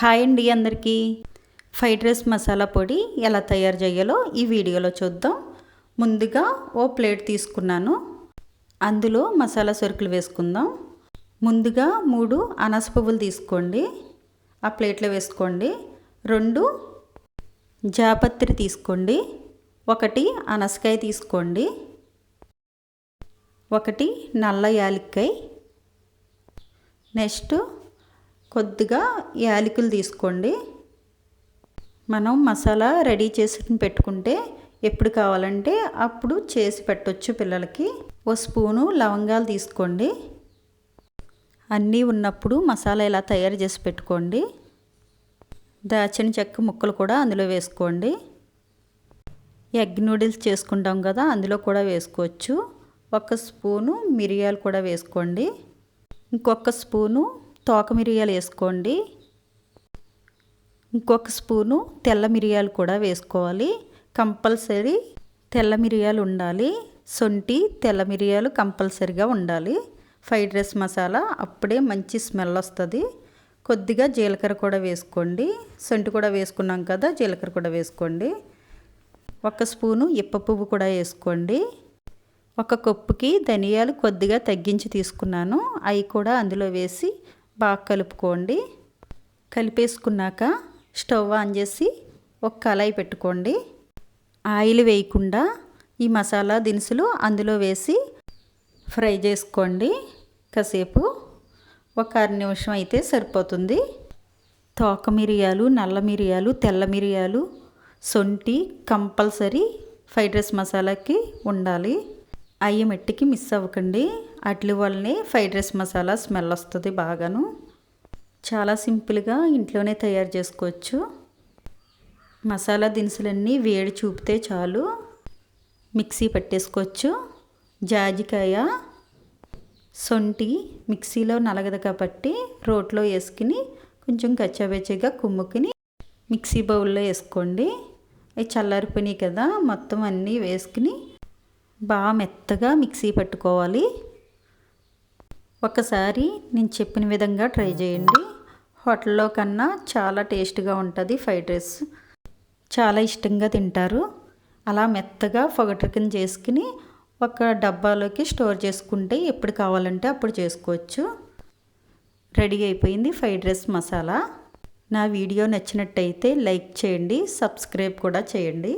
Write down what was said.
Hi అండి అందరికీ. Fried rice masala పొడి ఎలా తయారు చేయాలో ఈ వీడియోలో చూద్దాం. ముందుగా ఓ ప్లేట్ తీసుకున్నాను. అందులో మసాలా సరుకులు వేసుకుందాం. ముందుగా 3 అనాస పువ్వులు తీసుకోండి, ఆ ప్లేట్లో వేసుకోండి. 2 జాపత్రి తీసుకోండి. 1 అనసకాయ తీసుకోండి. 1 నల్ల యాలక్కాయ. నెక్స్ట్ కొద్దిగా యాలకులు తీసుకోండి. మనం మసాలా రెడీ చేసి పెట్టుకుంటే ఎప్పుడు కావాలంటే అప్పుడు చేసి పెట్టొచ్చు పిల్లలకి. ఓ స్పూను లవంగాలు తీసుకోండి. అన్నీ ఉన్నప్పుడు మసాలా ఇలా తయారు చేసి పెట్టుకోండి. దాల్చిన చెక్క ముక్కలు కూడా అందులో వేసుకోండి. ఎగ్ నూడిల్స్ చేసుకుంటాం కదా, అందులో కూడా వేసుకోవచ్చు. 1 స్పూను మిరియాలు కూడా వేసుకోండి. ఇంకొక స్పూను తోక మిరియాలు వేసుకోండి. ఇంకొక స్పూను తెల్ల మిరియాలు కూడా వేసుకోవాలి. కంపల్సరీ తెల్ల మిరియాలు ఉండాలి. శొంఠి తెల్ల మిరియాలు కంపల్సరీగా ఉండాలి. ఫ్రైడ్ రైస్ మసాలా అప్పుడే మంచి స్మెల్ వస్తుంది. కొద్దిగా జీలకర్ర కూడా వేసుకోండి. శొంఠి కూడా వేసుకున్నాం కదా, జీలకర్ర కూడా వేసుకోండి. 1 స్పూను ఇప్ప పువ్వు కూడా వేసుకోండి. 1 కప్పుకి ధనియాలు కొద్దిగా తగ్గించి తీసుకున్నాను, అవి కూడా అందులో వేసి బాగా కలుపుకోండి. కలిపేసుకున్నాక స్టవ్ ఆన్ చేసి ఒక కళాయి పెట్టుకోండి. ఆయిల్ వేయకుండా ఈ మసాలా దినుసులు అందులో వేసి ఫ్రై చేసుకోండి. కాసేపు ఒక 1/2 నిమిషం అయితే సరిపోతుంది. తోక మిరియాలు, నల్ల మిరియాలు, తెల్ల మిరియాలు, శొంఠి కంపల్సరీ ఫ్రైడ్ రైస్ మసాలాకి ఉండాలి. అయ్యి మట్టికి మిస్ అవ్వకండి. వాటి వల్లనే ఫ్రైడ్ రైస్ మసాలా స్మెల్ వస్తుంది బాగాను. చాలా సింపుల్గా ఇంట్లోనే తయారు చేసుకోవచ్చు. మసాలా దినుసులన్నీ వేడి చూపితే చాలు మిక్సీ పట్టేసుకోవచ్చు. జాజికాయ, శొంఠి మిక్సీలో నలగదు కాబట్టి రోట్లో వేసుకుని కొంచెం కచ్చాబెచ్చగా కుమ్ముకుని మిక్సీ బౌల్లో వేసుకోండి. అవి చల్లారిపోయినాయి కదా, మొత్తం అన్నీ వేసుకుని బాగా మెత్తగా మిక్సీ పట్టుకోవాలి. ఒకసారి నేను చెప్పిన విధంగా ట్రై చేయండి. హోటల్లో కన్నా చాలా టేస్ట్గా ఉంటుంది. ఫ్రైడ్ రైస్ చాలా ఇష్టంగా తింటారు. అలా మెత్తగా పొగట్ర కింద చేసుకుని ఒక డబ్బాలోకి స్టోర్ చేసుకుంటే ఎప్పుడు కావాలంటే అప్పుడు చేసుకోవచ్చు. రెడీ అయిపోయింది ఫ్రైడ్ రైస్ మసాలా. నా వీడియో నచ్చినట్టయితే లైక్ చేయండి, సబ్స్క్రైబ్ కూడా చేయండి.